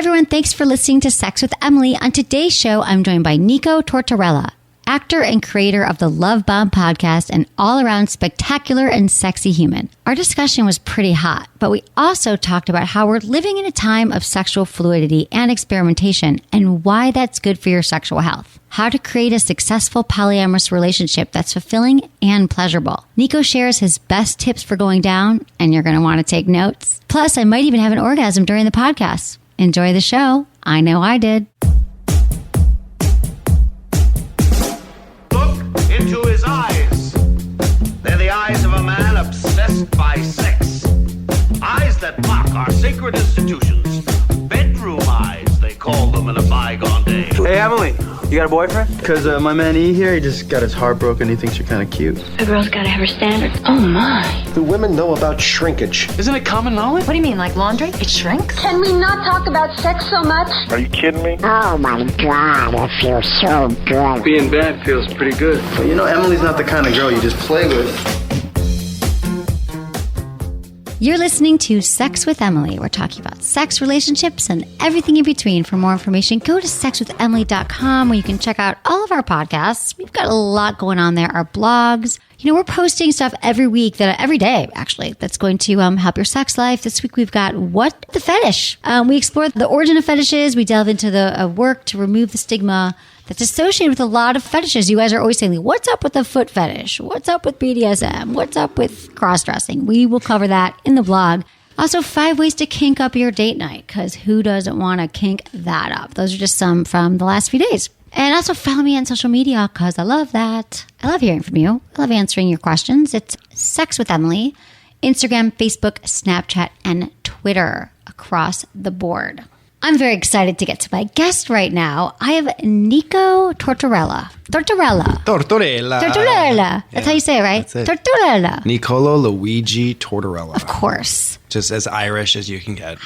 everyone. Thanks for listening to Sex with Emily. On today's show, I'm joined by Nico Tortorella, actor and creator of the Love Bomb podcast and all-around spectacular and sexy human. Our discussion was pretty hot, but we also talked about how we're living in a time of sexual fluidity and experimentation and why that's good for your sexual health. How to create a successful polyamorous relationship that's fulfilling and pleasurable. Nico shares his best tips for going down, and you're going to want to take notes. Plus, I might even have an orgasm during the podcast. Enjoy the show. I know I did. Look into his eyes. They're the eyes of a man obsessed by sex. Eyes that mock our sacred institutions. Bedroom eyes, they call them in a bygone day. Hey, Emily, you got a boyfriend? Because my man E here, he just got his heart broken. He thinks you're kind of cute. A girl's got to have her standards. Oh, my. Do women know about shrinkage? Isn't it common knowledge? What do you mean, like laundry? It shrinks? Can we not talk about sex so much? Are you kidding me? Oh my God, it feels so good. Being bad feels pretty good. But you know, Emily's not the kind of girl you just play with. You're listening to Sex with Emily. We're talking about sex, relationships, and everything in between. For more information, go to sexwithemily.com where you can check out all of our podcasts. We've got a lot going on there. Our blogs. You know, we're posting stuff every day, actually, that's going to help your sex life. This week, we've got What the Fetish. We explore the origin of fetishes. We delve into the work to remove the stigma that's associated with a lot of fetishes. You guys are always saying, what's up with the foot fetish? What's up with BDSM? What's up with cross-dressing? We will cover that in the blog. Also, 5 ways to kink up your date night, because who doesn't want to kink that up? Those are just some from the last few days. And also follow me on social media, because I love that. I love hearing from you. I love answering your questions. It's Sex with Emily, Instagram, Facebook, Snapchat, and Twitter across the board. I'm very excited to get to my guest right now. I have Nico Tortorella. Tortorella. That's how you say it, right? That's it. Tortorella. Niccolo Luigi Tortorella. Of course. Just as Irish as you can get.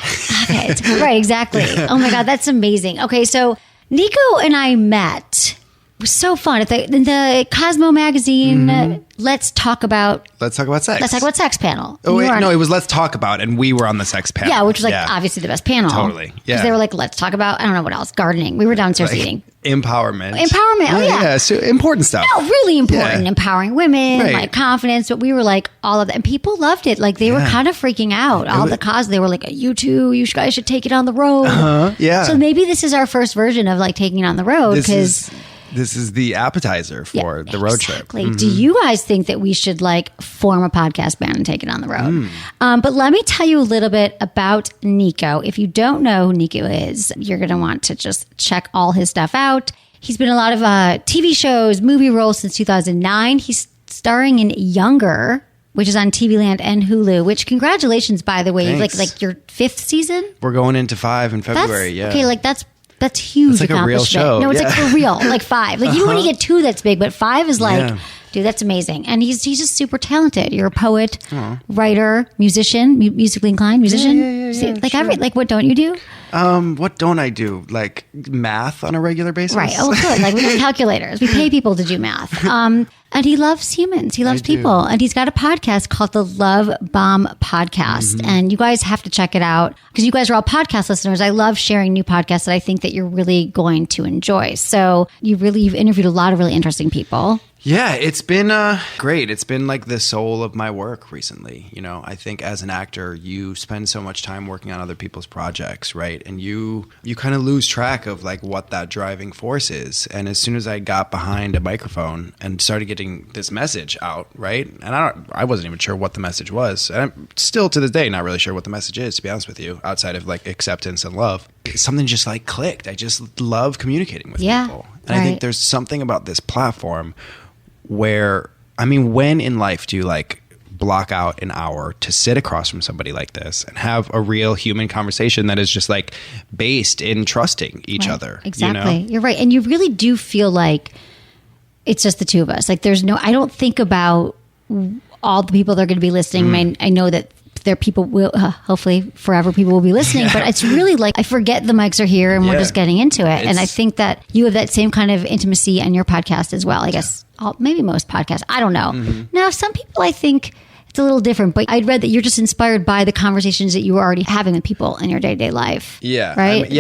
Okay, right, exactly. Oh my God, that's amazing. Okay, so Nico and I met. It was so fun. At the Cosmo magazine, Let's Talk About Sex. Let's Talk About Sex panel. Oh, wait, no, it was Let's Talk About, and we were on the sex panel. Yeah, which was obviously the best panel. Totally. Yeah. Because they were like, let's talk about, I don't know what else, gardening. We were downstairs eating. Empowerment. Oh, yeah. Yeah, so important stuff. No, really important. Yeah. Empowering women, Right. like confidence. But we were like, all of that. And people loved it. Like, they were kind of freaking out. All the cause, they were like, you two, you guys should take it on the road. Yeah. So maybe this is our first version of like taking it on the road. Because This is the appetizer for the road trip. Exactly. Do you guys think that we should like form a podcast band and take it on the road? But let me tell you a little bit about Nico. If you don't know who Nico is, you're going to want to just check all his stuff out. He's been in a lot of TV shows, movie roles since 2009. He's starring in Younger, which is on TV Land and Hulu, which congratulations, by the way. Thanks. Like your 5th season? We're going into 5 in February. Okay, like that's huge. It's like a real show. No, it's like for real, like 5. Like even when you get 2, that's big, but 5 is like, dude, that's amazing. And he's just super talented. You're a poet, writer, musician, musically inclined musician. Yeah, sure. Like what don't you do? What don't I do? Like math on a regular basis? Right. Oh, good. Like we have calculators. We pay people to do math. And he loves humans. He loves people. And he's got a podcast called the Love Bomb Podcast. And you guys have to check it out because you guys are all podcast listeners. I love sharing new podcasts that I think that you're really going to enjoy. So you've interviewed a lot of really interesting people. Yeah, it's been great. It's been like the soul of my work recently. You know, I think as an actor, you spend so much time working on other people's projects, right? And you kind of lose track of like what that driving force is. And as soon as I got behind a microphone and started getting this message out, right? And I wasn't even sure what the message was. And I'm still to this day not really sure what the message is, to be honest with you, outside of like acceptance and love. Something just like clicked. I just love communicating with people. And I think there's something about this platform where, I mean, when in life do you like block out an hour to sit across from somebody like this and have a real human conversation that is just like based in trusting each other? Exactly. You know? You're right. And you really do feel like it's just the two of us. Like I don't think about all the people that are going to be listening. I know that there people will, hopefully forever people will be listening, but it's really like, I forget the mics are here and we're just getting into it. And I think that you have that same kind of intimacy on your podcast as well. I guess maybe most podcasts. I don't know. Now, some people I think it's a little different. But I'd read that you're just inspired by the conversations that you were already having with people in your day-to-day life. Yeah. Right?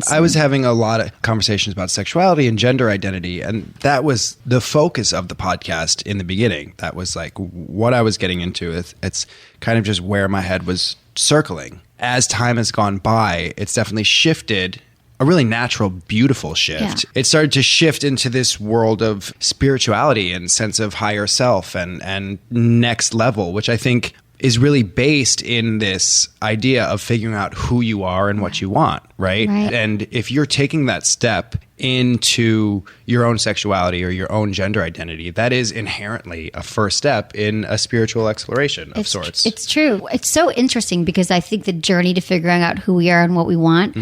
I was having a lot of conversations about sexuality and gender identity, and that was the focus of the podcast in the beginning. That was like what I was getting into. It's kind of just where my head was circling. As time has gone by, it's definitely shifted. A really natural, beautiful shift. Yeah. It started to shift into this world of spirituality and sense of higher self and next level, which I think is really based in this idea of figuring out who you are and what you want, right? And if you're taking that step into your own sexuality or your own gender identity, that is inherently a first step in a spiritual exploration of sorts. It's true. It's so interesting because I think the journey to figuring out who we are and what we want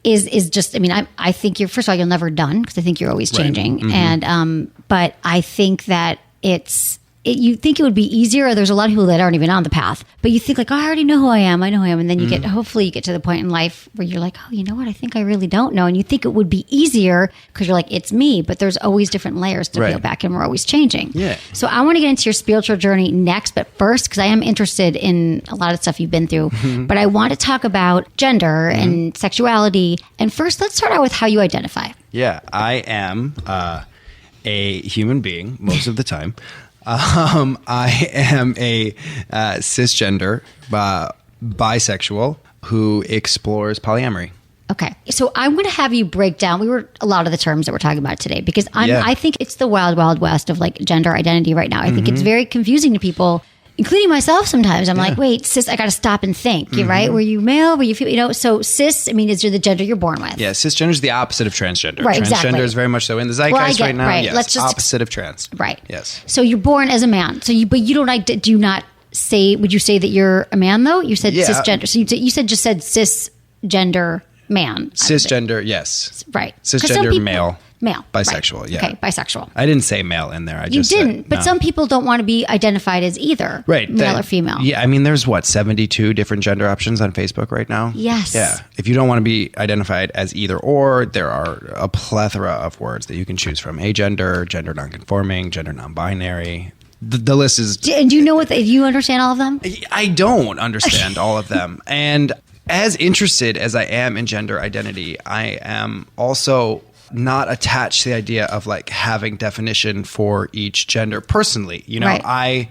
is just, I mean, I think first of all, you're never done because I think you're always changing. Right. And, but I think that you think it would be easier, or there's a lot of people that aren't even on the path, but you think like, oh, I already know who I am. And then hopefully you get to the point in life where you're like, oh, you know what? I think I really don't know. And you think it would be easier because you're like, it's me, but there's always different layers to peel back and we're always changing. Yeah. So I want to get into your spiritual journey next, but first, because I am interested in a lot of stuff you've been through, but I want to talk about gender and sexuality. And first, let's start out with how you identify. Yeah, I am a human being most of the time. I am a cisgender bisexual who explores polyamory. Okay. So I'm going to have you break down a lot of the terms that we're talking about today, because I think it's the wild, wild west of like gender identity right now. I think it's very confusing to people, including myself sometimes. I'm like, wait, cis, I got to stop and think, right? Were you male? Were you female? So cis, I mean, is the gender you're born with. Yeah, cisgender is the opposite of transgender. Right, transgender exactly. is very much so in the zeitgeist right now. Right. Yes, Let's just, opposite of trans. Right. Yes. So you're born as a man. But you don't, do you not say, would you say that you're a man though? You said cisgender. So you said cisgender man. Cisgender, yes. Right. Cisgender male. Male. Bisexual, right. yeah. Okay, bisexual. I didn't say male in there. You didn't, but some people don't want to be identified as either. Right. Male or female. Yeah, I mean, there's 72 different gender options on Facebook right now? Yes. Yeah. If you don't want to be identified as either or, there are a plethora of words that you can choose from. Agender, gender nonconforming, gender non-binary. The list is... And do you know do you understand all of them? I don't understand all of them. And as interested as I am in gender identity, I am also not attached to the idea of like having definition for each gender personally. You know, I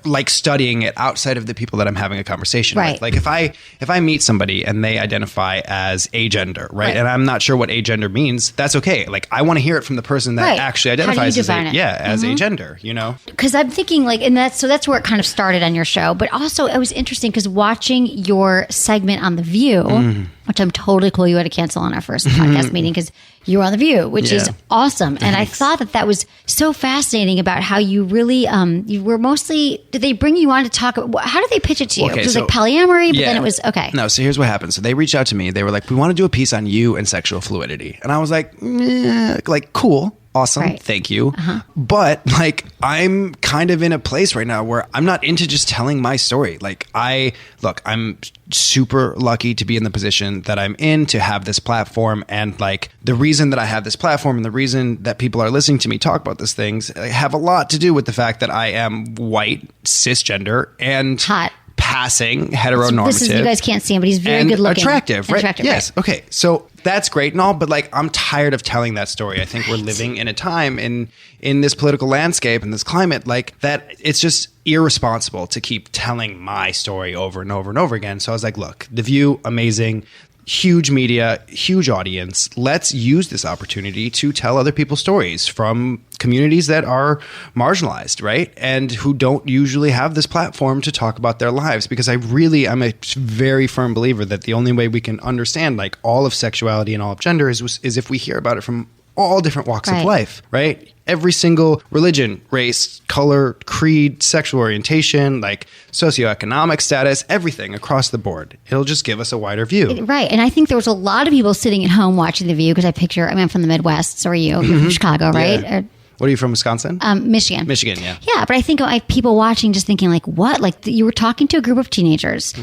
like studying it outside of the people that I'm having a conversation with. Like if I meet somebody and they identify as agender, right? And I'm not sure what agender means, that's okay. Like I want to hear it from the person that actually identifies as agender, you know? Because I'm thinking like, and that's where it kind of started on your show. But also it was interesting because watching your segment on The View, which I'm totally cool you had to cancel on our first podcast meeting because you were on The View, which is awesome. And I thought that was so fascinating about how you really, you were mostly, did they bring you on to talk about, how did they pitch it to you? Okay, it was like polyamory, but then it was, okay. No, so here's what happened. So they reached out to me. They were like, we want to do a piece on you and sexual fluidity. And I was like, like, cool. Awesome. Thank you. But like, I'm kind of in a place right now where I'm not into just telling my story. Like I'm super lucky to be in the position that I'm in, to have this platform. And like the reason that I have this platform and the reason that people are listening to me talk about these things have a lot to do with the fact that I am white, cisgender, and hot. Passing, heteronormative. You guys can't see him, but he's very good looking. Attractive, right? Attractive, yes. Right. Okay. So that's great and all, but like I'm tired of telling that story. I think we're living in a time in this political landscape and this climate like that it's just irresponsible to keep telling my story over and over and over again. So I was like, look, The View, amazing. Huge media, huge audience. Let's use this opportunity to tell other people's stories from communities that are marginalized, right? And who don't usually have this platform to talk about their lives. Because I'm a very firm believer that the only way we can understand like all of sexuality and all of gender is if we hear about it from all different walks of life, right? Every single religion, race, color, creed, sexual orientation, like socioeconomic status, everything across the board. It'll just give us a wider view. Right. And I think there was a lot of people sitting at home watching The View because I'm from the Midwest. So are you. You're from Chicago, right? Yeah. What are you from, Wisconsin? Michigan. Michigan, yeah. Yeah, but I think people watching just thinking like, what? Like you were talking to a group of teenagers.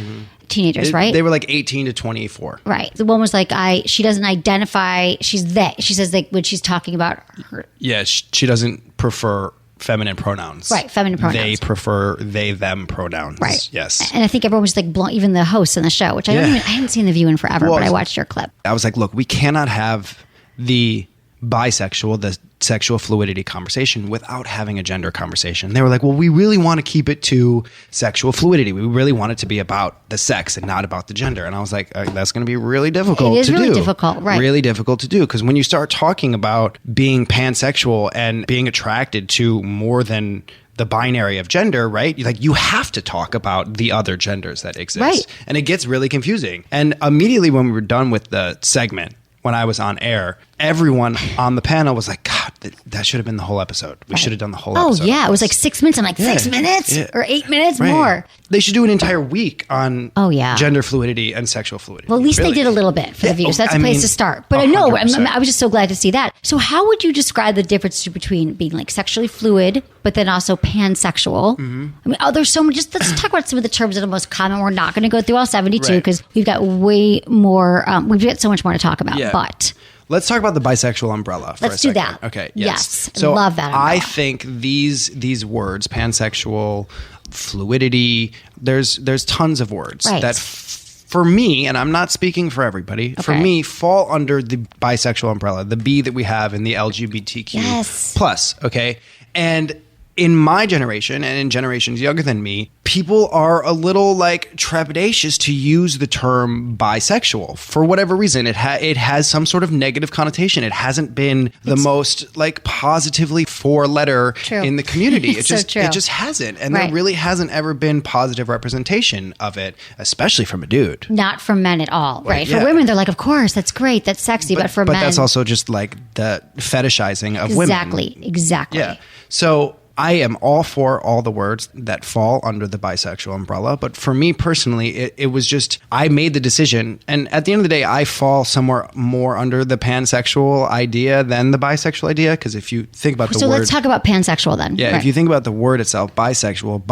Right? They were like 18 to 24. Right. The one was like, she doesn't identify, she's they. She says like when she's talking about her. Yeah, she doesn't prefer feminine pronouns. Right, feminine pronouns. They prefer they, them pronouns. Right. Yes. And I think everyone was just like blown, even the hosts on the show, which I hadn't seen The View in forever, but I watched your clip. I was like, look, we cannot have the bisexual, the sexual fluidity conversation without having a gender conversation. They were like, well, we really want to keep it to sexual fluidity. We really want it to be about the sex and not about the gender. And I was like, that's going to be really difficult to do. It is really difficult, right? Really difficult to do, because when you start talking about being pansexual and being attracted to more than the binary of gender, right? Like, you have to talk about the other genders that exist. Right. And it gets really confusing. And immediately when we were done with the segment, when I was on air, everyone on the panel was like, God, that should have been the whole episode. We should have done the whole episode. Oh, yeah. It was like 6 minutes. I'm like, 6 minutes? Yeah. Or 8 minutes Right. more? They should do an entire week on gender fluidity and sexual fluidity. Well, at least Really. they did a little bit for the View. So that's a place to start. But I know, 100%. I was just so glad to see that. So how would you describe the difference between being like sexually fluid, but then also pansexual? Mm-hmm. I mean, there's so much. Just let's talk about some of the terms that are most common. We're not going to go through all 72 Right. because we've got way more. We've got so much more to talk about. Yeah. But let's talk about the bisexual umbrella for Let's a do second. that. Okay. Yes. So Love that I umbrella. think these words, pansexual, fluidity, there's tons of words Right. that for me, and I'm not speaking for everybody, for Okay. me fall under the bisexual umbrella, the B that we have in the LGBTQ Yes. plus. Okay. And in my generation and in generations younger than me, people are a little like trepidatious to use the term bisexual for whatever reason. It has some sort of negative connotation. It hasn't been the most like positively four-letter True. in the community. It So just true. it just hasn't, and Right. there really hasn't ever been positive representation of it, especially from a dude. not for men at all, right? yeah. For women, they're like, of course, that's great, that's sexy. But for men, that's also just like the fetishizing of women. Exactly. Yeah. So I am all for all the words that fall under the bisexual umbrella. But for me personally, it was just, I made the decision. And at the end of the day, I fall somewhere more under the pansexual idea than the bisexual idea. Because if you think about the So word. let's talk about pansexual then. Yeah, Right. if you think about the word itself, bisexual,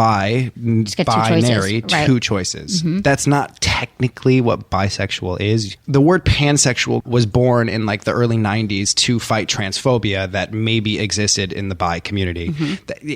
get two binary, choices, right. two choices. That's not technically what bisexual is. The word pansexual was born in like the early 90s to fight transphobia that maybe existed in the bi community.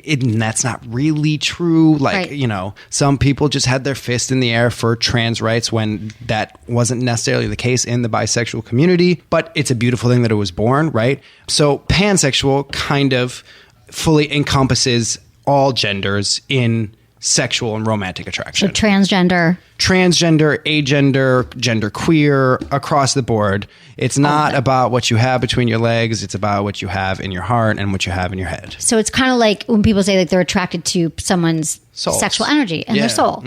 And that's not really true. Like, Right. you know, some people just had their fist in the air for trans rights when that wasn't necessarily the case in the bisexual community. But it's a beautiful thing that it was born, right? So pansexual kind of fully encompasses all genders in sexual and romantic So attraction. transgender. Transgender, agender, genderqueer, across the board. It's not about what you have between your legs. It's about what you have in your heart and what you have in your head. So it's kind of like when people say like they're attracted to someone's Souls. sexual energy and their soul.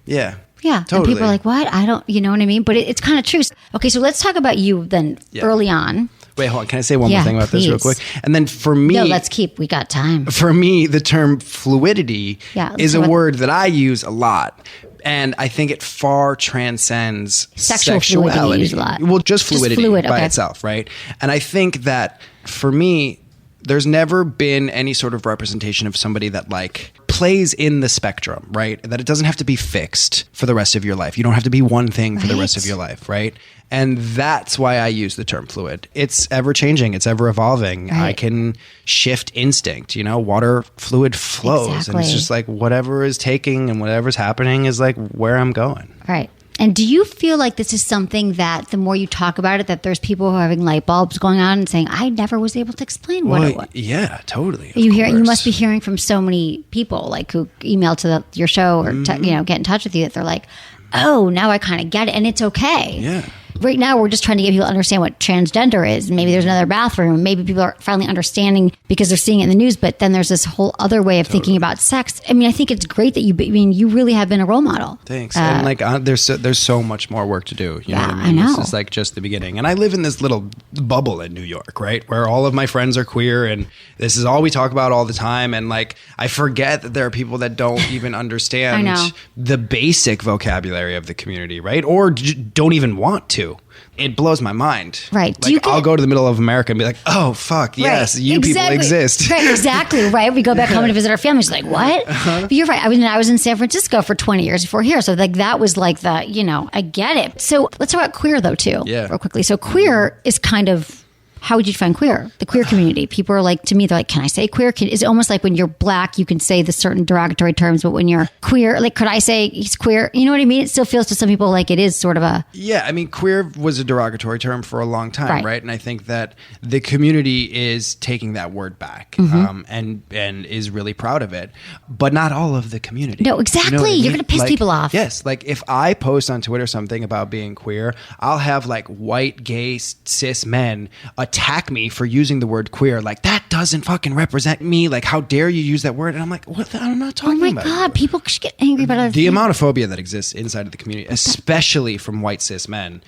Yeah. Yeah. Totally. And people are like, what? I don't, you know what I mean? But it's kind of true. Okay. So let's talk about you then early on. Wait, hold on. Can I say one Yeah, more thing about this real please. quick? And then for me, No, we got time. for me, the term fluidity Yeah, is a let's talk about- word that I use a lot. And I think it far transcends Sexual sexuality. fluidity you use a lot. Well, just fluidity fluid, by okay. itself, right? And I think that for me, there's never been any sort of representation of somebody that like plays in the spectrum, right? That it doesn't have to be fixed for the rest of your life. You don't have to be one thing for the rest of your life, right? And that's why I use the term fluid. It's ever changing. It's ever evolving. Right. I can shift instinct, you know, water fluid flows. And Exactly. it's just like whatever is taking and whatever's happening is like where I'm going. Right. And do you feel like this is something that the more you talk about it, that there's people who are having light bulbs going on and saying, I never was able to explain what it was? Yeah, totally. of You course. must be hearing from so many people like who email to your show or get in touch with you that they're like, oh, now I kind of get it. And it's okay. Yeah. Right now, we're just trying to get people to understand what transgender is. Maybe there's another bathroom. Maybe people are finally understanding because they're seeing it in the news. But then there's this whole other way of thinking about sex. I mean, I think it's great that you really have been a role model. Thanks. And like, there's so much more work to do. You know Yeah, what I I mean? know. This is like just the beginning. And I live in this little bubble in New York, right? Where all of my friends are queer and this is all we talk about all the time. And like, I forget that there are people that don't even understand I know. the basic vocabulary of the community, right? Or don't even want to. It blows my mind. Right. Do Like, you get- I'll go to the middle of America and be like, oh, fuck, yes, Right. you Exactly. people exist. Right, exactly. Right. We go back home to visit our families. Like, what? But you're right. I was in San Francisco for 20 years before here. So like that was like I get it. So let's talk about queer though too. Yeah. Real quickly. So queer is kind of how would you define queer? The queer community. People are like, to me, they're like, can I say queer? It's almost like when you're black, you can say the certain derogatory terms, but when you're queer, like, could I say he's queer? You know what I mean? It still feels to some people like it is sort of a... Yeah, I mean, queer was a derogatory term for a long time, right? And I think that the community is taking that word back and is really proud of it, but not all of the community. No, exactly. You know what I mean? You're going to piss people off. Yes, like if I post on Twitter something about being queer, I'll have like white, gay, cis men attack me for using the word queer. Like, that doesn't fucking represent me. Like, how dare you use that word? And I'm like, what? I'm not talking about. Oh my God, people should get angry about the amount of phobia that exists inside of the community, especially from white cis men,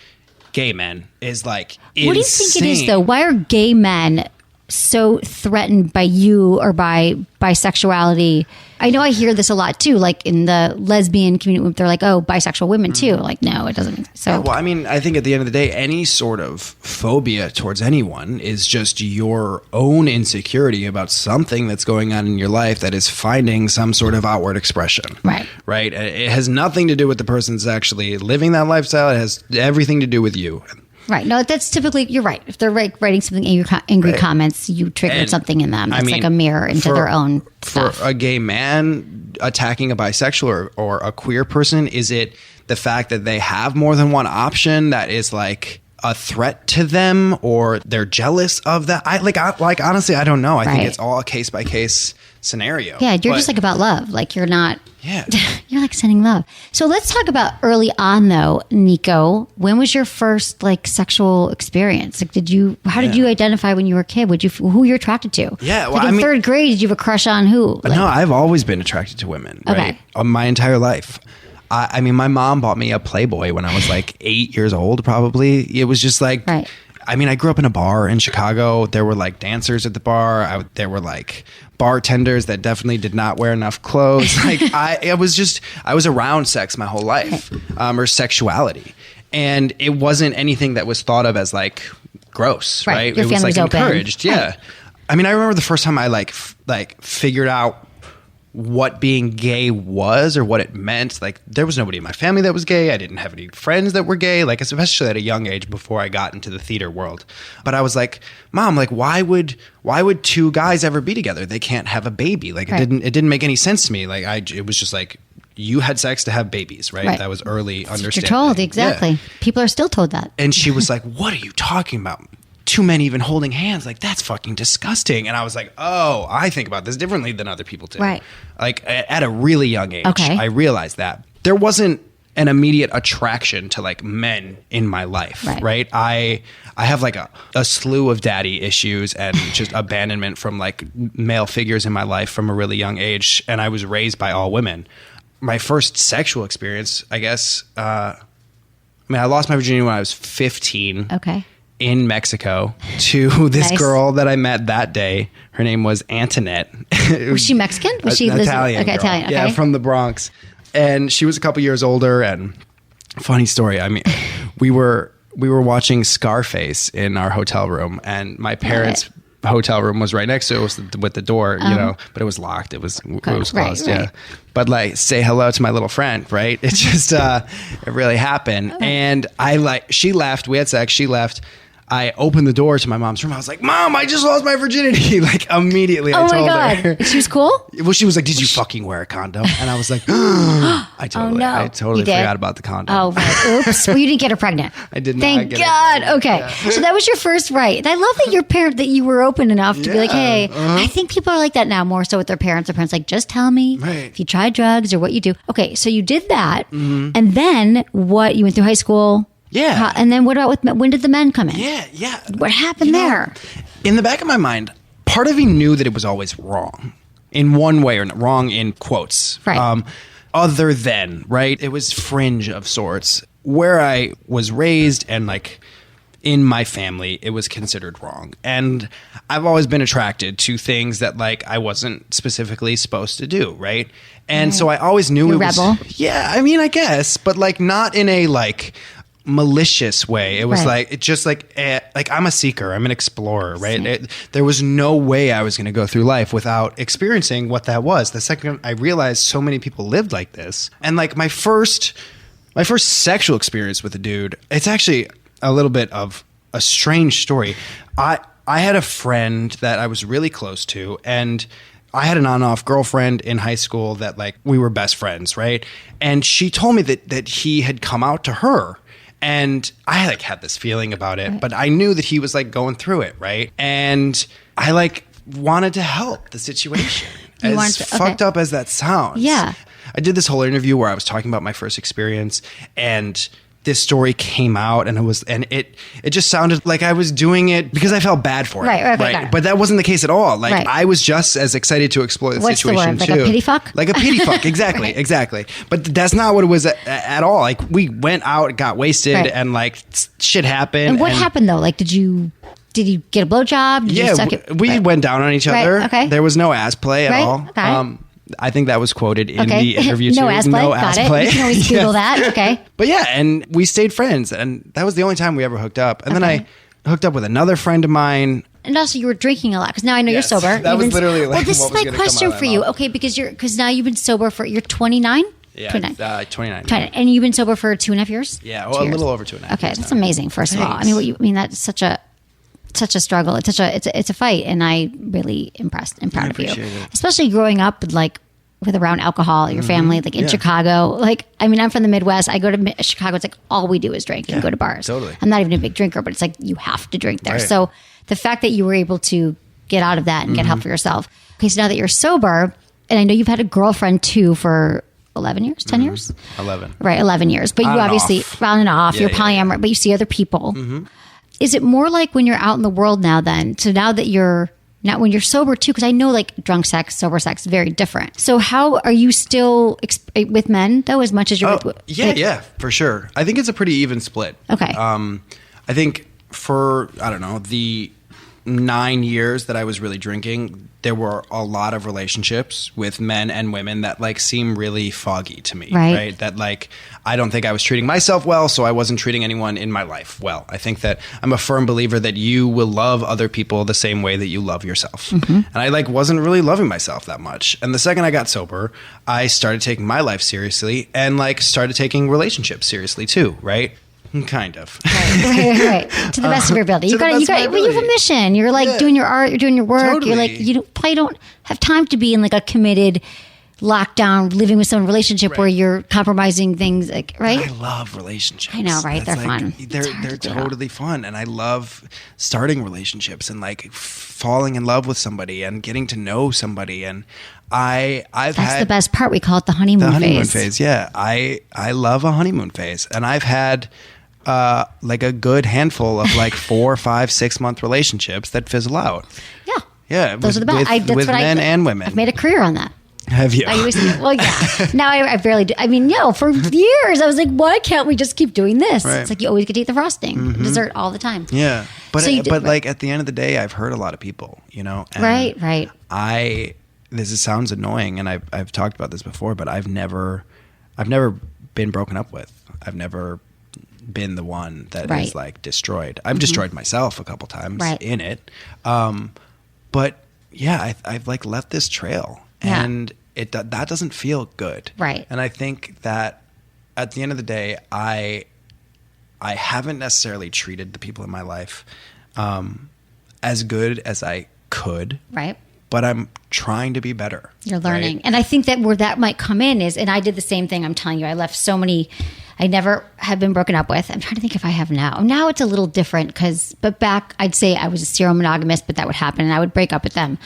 gay men, is like insane. What do you think it is, though? Why are gay men so threatened by you or by bisexuality? I know I hear this a lot too, like in the lesbian community, they're like, oh, bisexual women too. Like, no, it doesn't. So, yeah, well, I mean, I think at the end of the day, any sort of phobia towards anyone is just your own insecurity about something that's going on in your life that is finding some sort of outward expression. Right. Right. It has nothing to do with the person's actually living that lifestyle. It has everything to do with you. Right. No, that's typically, you're right. If they're writing something angry comments, you triggered something in them. It's like a mirror into their own stuff. For a gay man attacking a bisexual or a queer person, is it the fact that they have more than one option that is like a threat to them, or they're jealous of that? Like honestly, I don't know. I think it's all a case by case scenario. Yeah, you're just like about love. Like, you're not. Yeah. You're like sending love. So let's talk about early on, though, Nico. When was your first like sexual experience? Like, how did you identify when you were a kid? Who you're attracted to? Yeah, well, like in third grade, did you have a crush on who? Like, no, I've always been attracted to women. Right? Okay. My entire life. I mean, my mom bought me a Playboy when I was like 8 years old, probably. It was just like, I mean, I grew up in a bar in Chicago. There were like dancers at the bar. There were like bartenders that definitely did not wear enough clothes. Like, I was around sex my whole life, or sexuality. And it wasn't anything that was thought of as like gross, right? Your it was like open. encouraged. Yeah. Right. I mean, I remember the first time I like figured out what being gay was or what it meant. Like, there was nobody in my family that was gay. I didn't have any friends that were gay, like especially at a young age before I got into the theater world. But I was like, Mom, like, why would two guys ever be together? They can't have a baby. Like, it didn't make any sense to me. Like, it was just like, you had sex to have babies, right? That was early understanding. You're told, exactly. Yeah. People are still told that. And she was like, what are you talking about? Two men even holding hands, like, that's fucking disgusting. And I was like, oh, I think about this differently than other people do. Right. Like, at a really young age, I realized that there wasn't an immediate attraction to like men in my life, right? I have like a slew of daddy issues and just abandonment from like male figures in my life from a really young age, and I was raised by all women. My first sexual experience, I guess, I lost my virginity when I was 15. Okay. In Mexico to this girl that I met that day. Her name was Antoinette. Was she Mexican? Was she Italian? Okay, Italian. Okay. Yeah, from the Bronx. And she was a couple years older. And funny story. I mean, we were watching Scarface in our hotel room, and my parents' hotel room was right next to us with the door, you know, but it was locked. It was closed. Yeah. But like, say hello to my little friend, right? It just, it really happened. And she left. We had sex. She left. I opened the door to my mom's room. I was like, Mom, I just lost my virginity. Like, immediately I told her. She was cool? Well, she was like, did you fucking wear a condom? And I was like, I totally forgot about the condom. Oh, right. Oops. Well, you didn't get her pregnant. I did not. Thank God. Okay. Yeah. So that was your first right. I love that you were open enough to be like, hey, I think people are like that now more so with their parents. Their parents like, just tell me if you tried drugs or what you do. Okay. So you did that. Mm-hmm. And then you went through high school. Yeah. And then what about when did the men come in? Yeah. What happened there? In the back of my mind, part of me knew that it was always wrong in one way, or wrong in quotes. Right. Other than, right? It was fringe of sorts. Where I was raised and like in my family, it was considered wrong. And I've always been attracted to things that like I wasn't specifically supposed to do, right? And so I always knew You're rebel. Yeah, I mean, I guess, but like not in a like malicious way. It was like, it just like I'm a seeker, I'm an explorer, right? There was no way I was going to go through life without experiencing what that was. The second I realized so many people lived like this, and like my first sexual experience with a dude, it's actually a little bit of a strange story. I had a friend that I was really close to, and I had an on-off girlfriend in high school that like we were best friends, right? And she told me that he had come out to her. And I like had this feeling about it, but I knew that he was like going through it, right? And I like wanted to help the situation. As fucked up as that sounds. Yeah. I did this whole interview where I was talking about my first experience, and this story came out, and it just sounded like I was doing it because I felt bad for it. Right. But that wasn't the case at all. Like Right. I was just as excited to explore the What's situation the word? too. Like a pity fuck? Like a pity fuck. Exactly. Right. Exactly. But that's not what it was at all. Like we went out, got wasted, Right. and like shit happened. And what happened though? Like, did you get a blowjob? Did you suck it? we went down on each other. Right, okay. There was no ass play at Right, all. okay. I think that was quoted in Okay. the interview too. No ass play. No Got ass it. play. You can always Google that. Okay. But yeah, and we stayed friends, and that was the only time we ever hooked up. And then I hooked up with another friend of mine. And also, you were drinking a lot because now I know Yes, you're sober. that was literally like well, this what is was my gonna come question out of for my you. mouth. Okay, because now you've been sober for you're 29. Yeah, 29. 29. 29. And you've been sober for 2.5 years. Yeah, 2 well, a years. little over 2.5 Okay, years that's now. amazing. First of all, I Thanks. mean, that's such a struggle. It's a fight, and I really impressed and proud of you, appreciate it. especially growing up with around alcohol, your family, like in Chicago. Like, I mean, I'm from the Midwest. I go to Chicago. It's like all we do is drink and go to bars. Totally. I'm not even a big drinker, but it's like you have to drink there. Right. So the fact that you were able to get out of that and get help for yourself. Okay, so now that you're sober, and I know you've had a girlfriend too for 11 years, 10 years? 11. Right, 11 years. But you On and obviously, off. on and off, Yeah, you're yeah, polyamorous, but you see other people. Is it more like when you're out in the world now then? So now that you're, not when you're sober too, because I know like drunk sex, sober sex, very different. So how are you still with men though, as much as you're with... Yeah, for sure. I think it's a pretty even split. Okay. I think for, I don't know, the 9 years that I was really drinking, there were a lot of relationships with men and women that like seem really foggy to me, Right. That like, I don't think I was treating myself well, so I wasn't treating anyone in my life well. I think that I'm a firm believer that you will love other people the same way that you love yourself. And I like wasn't really loving myself that much. And the second I got sober, I started taking my life seriously and like started taking relationships seriously too, right? Kind of. Right. To the best of your ability. You have a mission. You're like doing your art, you're doing your work. Totally. You're like, you probably don't have time to be in like a committed lockdown, living with someone relationship where you're compromising things, like, right? I love relationships. I know, right? That's They're like, fun. They're It's hard to do. totally fun, and I love starting relationships and like falling in love with somebody and getting to know somebody. And I've That's had the best part. We call it the honeymoon, the honeymoon phase. phase. Yeah, I love a honeymoon phase, and I've had like a good handful of like 4, 5, 6 month relationships that fizzle out. Yeah. Yeah, Those are the best. with men and women. I've made a career on that. Have you? I used to, well, yeah. Now I barely do. I mean, for years I was like, why can't we just keep doing this? Right. It's like you always get to eat the frosting, dessert all the time. Yeah, but So you did- but like at the end of the day, I've hurt a lot of people, and Right. This sounds annoying, and I've talked about this before, but I've never been broken up with. I've never been the one that Right. is like destroyed. I've destroyed myself a couple times Right. in it, but yeah, I've like left this trail, Yeah. and that doesn't feel good. Right. And I think that at the end of the day, I haven't necessarily treated the people in my life as good as I could, Right. but I'm trying to be better. You're learning. right? And I think that where that might come in is, and I did the same thing. I'm telling you, I left so many, I never have been broken up with. I'm trying to think if I have now. Now it's a little different but back, I'd say I was a serial monogamist, but that would happen and I would break up with them.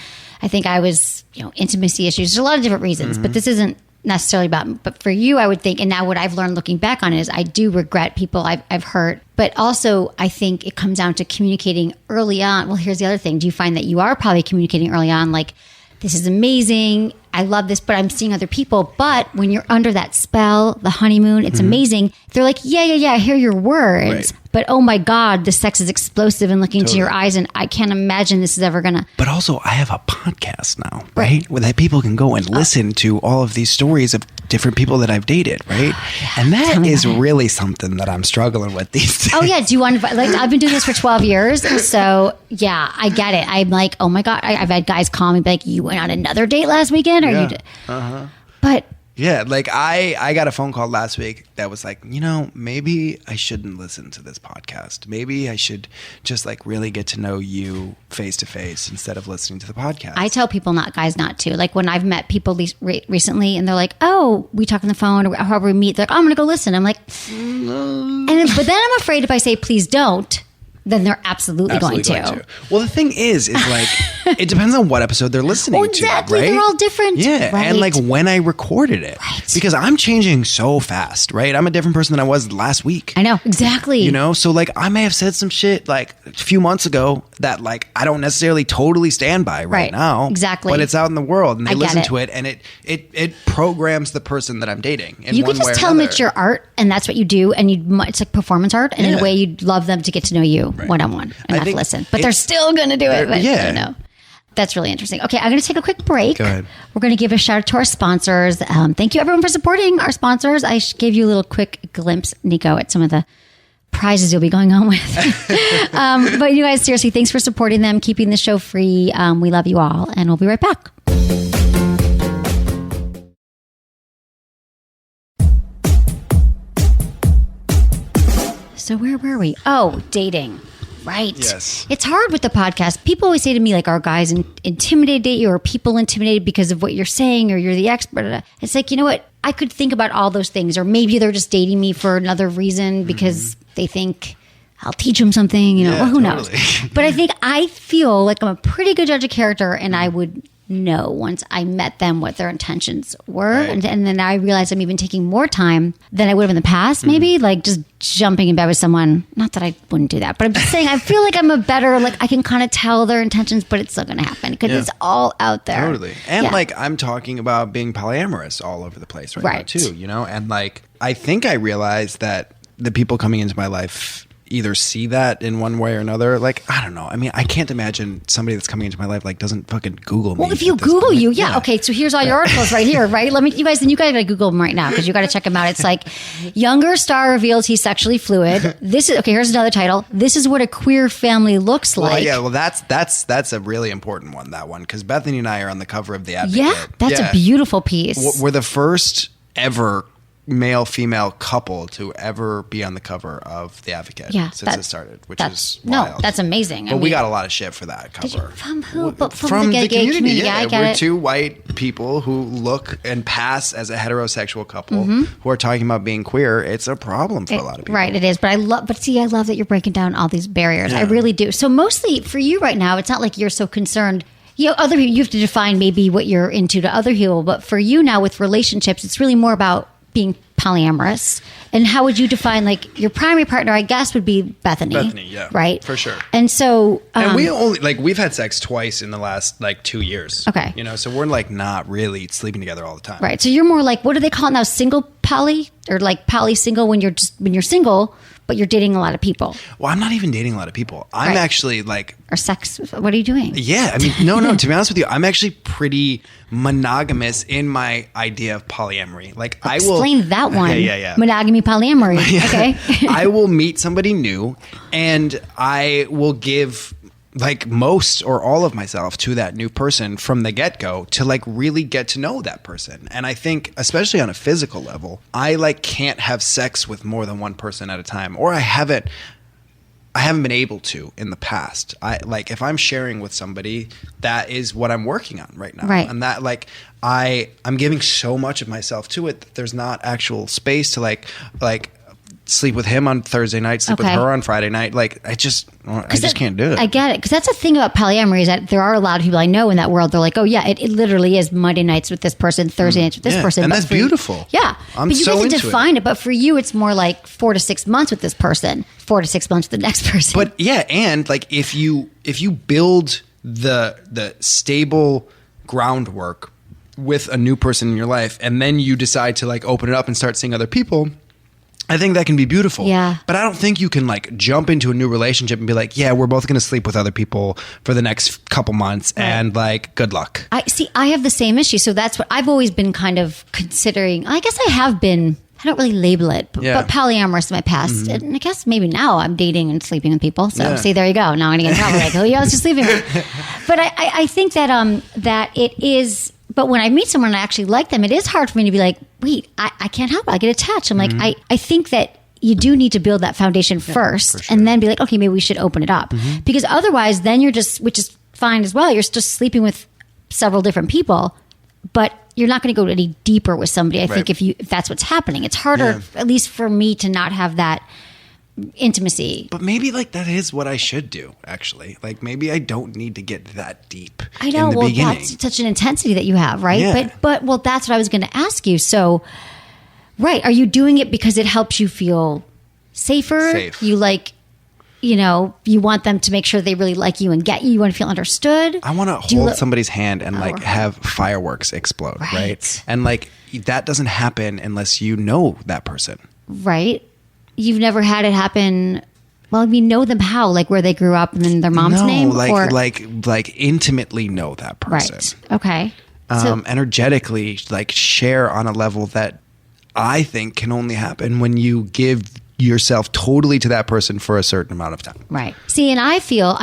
I think I was, intimacy issues. There's a lot of different reasons, but this isn't necessarily about, but for you, I would think, and now what I've learned looking back on it is I do regret people I've hurt, but also I think it comes down to communicating early on. Well, here's the other thing. Do you find that you are probably communicating early on, like, this is amazing, I love this, but I'm seeing other people. But when you're under that spell, the honeymoon, it's amazing. They're like, yeah, I hear your words. Right. But oh my God, the sex is explosive and looking into your eyes, and I can't imagine this is ever gonna. But also, I have a podcast now, right? Where that people can go and listen to all of these stories of different people that I've dated, right? And that is really something that I'm struggling with these days. Oh yeah, do you want to? Like, I've been doing this for 12 years, so yeah, I get it. I'm like, oh my God, I've had guys call me, be like, you went on another date last weekend, or you did? But Yeah, like I got a phone call last week that was like, maybe I shouldn't listen to this podcast. Maybe I should just like really get to know you face to face instead of listening to the podcast. I tell people not to. Like when I've met people recently and they're like, oh, we talk on the phone or however we meet, they're like, oh, I'm going to go listen. I'm like, but then I'm afraid if I say, please don't, then they're absolutely going to. Well, the thing is like, it depends on what episode they're listening exactly. to, right? They're all different. Yeah, right? and like when I recorded it. Right. Because I'm changing so fast, right? I'm a different person than I was last week. I know, exactly. So like I may have said some shit like a few months ago that like I don't necessarily totally stand by right now. Exactly. But it's out in the world and they listen to it. And it programs the person that I'm dating in you one could way just or tell them another. it's your art and that's what you do and it's like performance art and in a way you'd love them to get to know you one-on-one and not to listen. But they're still going to do it. But I don't know. That's really interesting. Okay, I'm going to take a quick break. Go ahead. We're going to give a shout out to our sponsors. Thank you everyone for supporting our sponsors. I gave you a little quick glimpse, Nico, at some of the prizes you'll be going on with. But you guys, seriously, thanks for supporting them, keeping the show free. We love you all, and we'll be right back. So where were we? Oh, dating. Right. Yes. It's hard with the podcast. People always say to me, like, are guys intimidated you or are people intimidated because of what you're saying or you're the expert? It's like, you know what? I could think about all those things. Or maybe they're just dating me for another reason because they think I'll teach them something, or who knows. But I feel like I'm a pretty good judge of character and I would know once I met them what their intentions were. Right. And then I realized I'm even taking more time than I would have in the past, maybe, like just jumping in bed with someone. Not that I wouldn't do that, but I'm just saying I feel like I'm a better, like I can kind of tell their intentions, but it's still going to happen because it's all out there. Totally. And like I'm talking about being polyamorous all over the place right now too, And like I think I realized that the people coming into my life either see that in one way or another. Like, I don't know. I mean, I can't imagine somebody that's coming into my life like doesn't fucking Google me. Well, if you Google you, okay. So here's all your articles right here, right? You guys gotta Google them right now because you gotta check them out. It's like younger star reveals he's sexually fluid. Here's another title. This is what a queer family looks like. Well, that's a really important one. That one because Bethany and I are on the cover of the Advocate. Yeah, that's a beautiful piece. We're the first ever male-female couple to ever be on the cover of The Advocate since it started, which is wild. No, that's amazing. But we got a lot of shit for that cover. From who? From the gay community. Yeah, we're two white people who look and pass as a heterosexual couple who are talking about being queer. It's a problem for a lot of people. Right, it is. But I love that you're breaking down all these barriers. I really do. So mostly for you right now, it's not like you're so concerned. Other people, you have to define maybe what you're into to other people. But for you now with relationships, it's really more about being polyamorous. And how would you define, like, your primary partner, I guess, would be Bethany. Bethany, yeah. Right? For sure. And so... and we only, we've had sex twice in the last, 2 years. Okay. So we're, not really sleeping together all the time. Right. So you're more like, what do they call it now? Single poly? Or, poly single when you're single, but you're dating a lot of people? Well, I'm not even dating a lot of people. I'm actually, Or sex. What are you doing? Yeah. I mean, no, to be honest with you, I'm actually pretty monogamous in my idea of polyamory. Explain that one. Yeah. Monogamy, polyamory. Yeah. Okay. I will meet somebody new and I will give most or all of myself to that new person from the get-go to really get to know that person. And I think especially on a physical level, I can't have sex with more than one person at a time, or I haven't been able to in the past. If I'm sharing with somebody, that is what I'm working on right now. Right. And that I'm giving so much of myself to it that there's not actual space to sleep with him on Thursday night, sleep with her on Friday night. I just can't do it. I get it. Because that's the thing about polyamory is that there are a lot of people I know in that world. They're like, oh yeah, it literally is Monday nights with this person, Thursday nights with this person. And that's beautiful. Yeah. I'm but you so get to into define it. But for you, it's more like 4 to 6 months with this person, 4 to 6 months with the next person. But yeah, and if you build the stable groundwork with a new person in your life, and then you decide to open it up and start seeing other people, I think that can be beautiful. Yeah. But I don't think you can jump into a new relationship and be like, yeah, we're both going to sleep with other people for the next couple months and good luck. I have the same issue. So that's what I've always been kind of considering. I guess I have been, I don't really label it, but polyamorous in my past. Mm-hmm. And I guess maybe now I'm dating and sleeping with people. So see, there you go. Now I'm going to get in trouble. Oh yeah, I was just sleeping with. But I think that, that it is but when I meet someone and I actually like them, it is hard for me to be like, wait, I can't help it. I get attached. I'm like, I think that you do need to build that foundation first and then be like, okay, maybe we should open it up. Because otherwise then you're just, which is fine as well, you're just sleeping with several different people, but you're not going to go any deeper with somebody. I think if that's what's happening, it's harder, at least for me, to not have that intimacy. But maybe like that is what I should do, actually. Like maybe I don't need to get that deep. I know. In the Well, beginning. that's such an intensity that you have, right? Yeah. But well, that's what I was going to ask you. So, right, are you doing it because it helps you feel safer? Safe. You like, you know, you want them to make sure they really like you and get you. You want to feel understood. I want to hold somebody's hand and like have fireworks explode, right? And like that doesn't happen unless you know that person. Right. You've never had it happen. Well, you know them how? Like where they grew up and then their mom's name? Like intimately know that person. Right. Okay. Energetically, like share on a level that I think can only happen when you give yourself totally to that person for a certain amount of time. Right. See, and I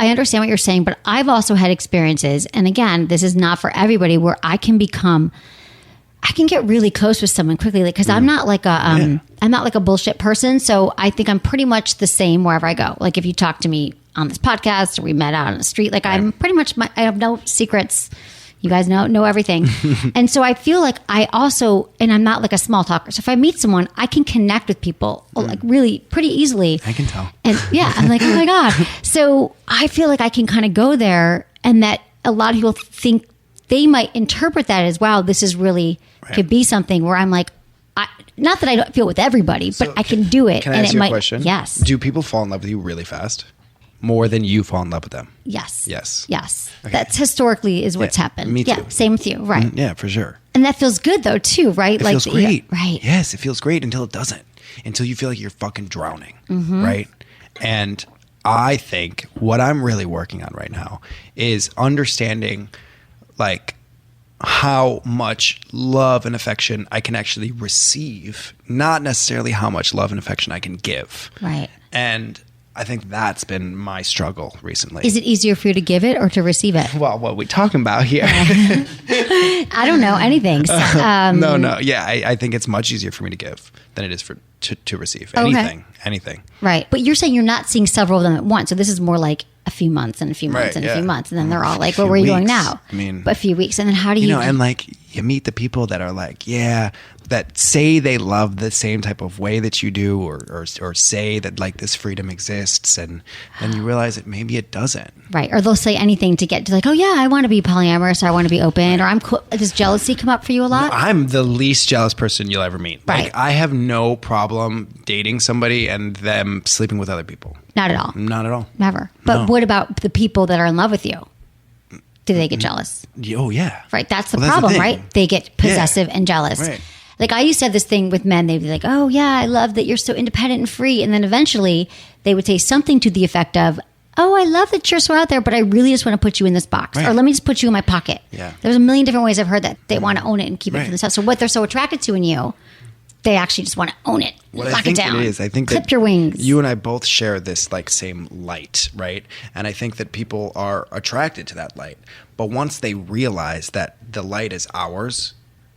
understand what you're saying, but I've also had experiences, and again, this is not for everybody, where I can get really close with someone quickly, like, because I'm not like a bullshit person. So I think I'm pretty much the same wherever I go. Like if you talk to me on this podcast or we met out on the street, like I'm pretty much I have no secrets. You guys know everything. And so I feel like and I'm not like a small talker. So if I meet someone, I can connect with people like really pretty easily. I can tell. And yeah, I'm like, oh my God. So I feel like I can kind of go there, and that a lot of people think they might interpret that as, wow, this is really could be something where I'm like, not that I don't feel with everybody, but I can do it. Can I and ask it you a might, question? Yes. Do people fall in love with you really fast? More than you fall in love with them? Yes. Yes. Yes. Okay. That's historically is what's happened. Me too. Yeah. Same with you. Right. Yeah, for sure. And that feels good though too, right? It feels great. Right. Yes, it feels great until it doesn't. Until you feel like you're fucking drowning. Right? And I think what I'm really working on right now is understanding like how much love and affection I can actually receive, not necessarily how much love and affection I can give. Right. And I think that's been my struggle recently. Is it easier for you to give it or to receive it? Well, what are we talking about here? I don't know anything. So, No. Yeah, I think it's much easier for me to give than it is to receive. Anything. Right. But you're saying you're not seeing several of them at once. So this is more like a few months and a few months and a few months. And then they're all like, well, where are you going now? I mean, but a few weeks. And then how do you and like you meet the people that are like, that say they love the same type of way that you do, or say that like this freedom exists, and then you realize that maybe it doesn't. Right. Or they'll say anything to get to like, oh yeah, I want to be polyamorous, or I want to be open, or I'm cool. Does jealousy come up for you a lot? I'm the least jealous person you'll ever meet. Right. Like I have no problem dating somebody and them sleeping with other people. Not at all. Not at all. Never. But what about the people that are in love with you? Do they get jealous? Oh yeah. Right. That's the problem, right? They get possessive and jealous. Right. Like I used to have this thing with men. They'd be like, oh yeah, I love that you're so independent and free. And then eventually they would say something to the effect of, oh, I love that you're so out there, but I really just want to put you in this box. Or let me just put you in my pocket. Yeah. There's a million different ways I've heard that. They want to own it and keep it for themselves. So what they're so attracted to in you, they actually just want to own it. Lock it down. I think clip your wings. You and I both share this like same light, right? And I think that people are attracted to that light. But once they realize that the light is ours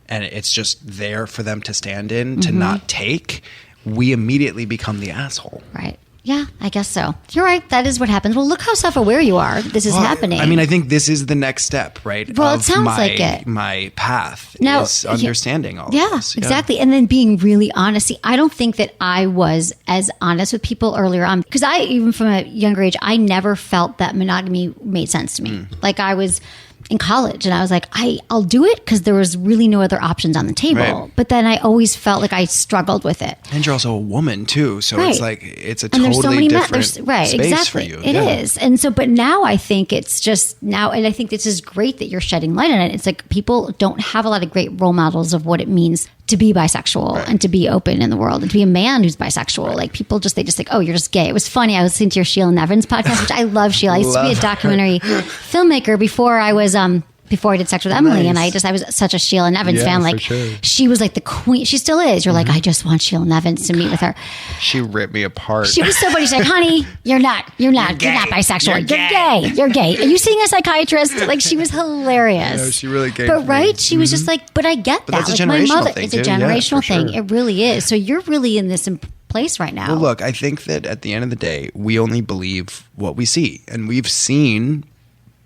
and it's just there for them to stand in, to not take, we immediately become the asshole. Right. Yeah, I guess so. You're right. That is what happens. Well, look how self-aware you are. This is happening. I mean, I think this is the next step, right? Well, it sounds like it. My path now, is understanding all of this. Yeah, exactly. And then being really honest. See, I don't think that I was as honest with people earlier on. Because even from a younger age, I never felt that monogamy made sense to me. Like I was in college and I was like, I'll do it because there was really no other options on the table. Right. But then I always felt like I struggled with it. And you're also a woman too. So it's like, it's a and totally different space exactly. for you. It is. And so, but now I think it's just now, and I think this is great that you're shedding light on it. It's like people don't have a lot of great role models of what it means to be bisexual and to be open in the world and to be a man who's bisexual. Like people they just like, oh, you're just gay. It was funny. I was listening to your Sheila Nevins podcast, which I love Sheila. I used to be a documentary filmmaker before I was before I did Sex with Emily, and I was such a Sheila Nevins fan. Like, she was like the queen. She still is. You're like, I just want Sheila Nevins to meet with her. She ripped me apart. She was so funny. She's like, honey, you're not bisexual. You're gay. Are you seeing a psychiatrist? Like, she was hilarious. No, she really gave But right, she was just like, but I get that. That's a like my generational mother, thing, it's a too. Yeah, generational for thing. sure. It really is. So you're really in this place right now. Well, look, I think that at the end of the day, we only believe what we see. And we've seen